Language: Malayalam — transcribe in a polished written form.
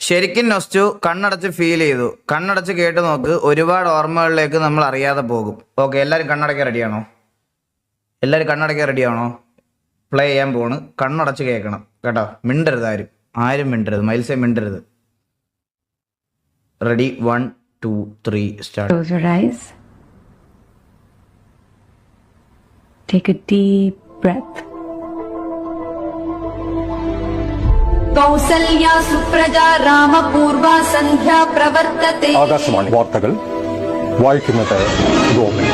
ശരിക്കും നൊസ്റ്റു കണ്ണടച്ച് ഫീൽ ചെയ്തു. കണ്ണടച്ച് കേട്ട് നോക്ക്, ഒരുപാട് ഓർമ്മകളിലേക്ക് നമ്മൾ അറിയാതെ പോകും. ഓക്കെ, എല്ലാവരും കണ്ണടയ്ക്കാൻ റെഡിയാണോ? എല്ലാവരും കണ്ണടയ്ക്കാൻ റെഡിയാണോ? പ്ലേ ചെയ്യാൻ പോണ്. കണ്ണടച്ച് കേൾക്കണം കേട്ടോ. മിണ്ടരുത്, ആരും മിണ്ടരുത്. മൈൽസേ മിണ്ടരുത്. Ready, 1 2 3 start. Close your eyes. Take a deep breath. കൗസല്യാ സുപ്രജാ രാമപൂർവാ സന്ധ്യാ പ്രവർത്തത്തെ. ആകാശവാണി വാർത്തകൾ വായിക്കുന്നത് ഗോപൻ.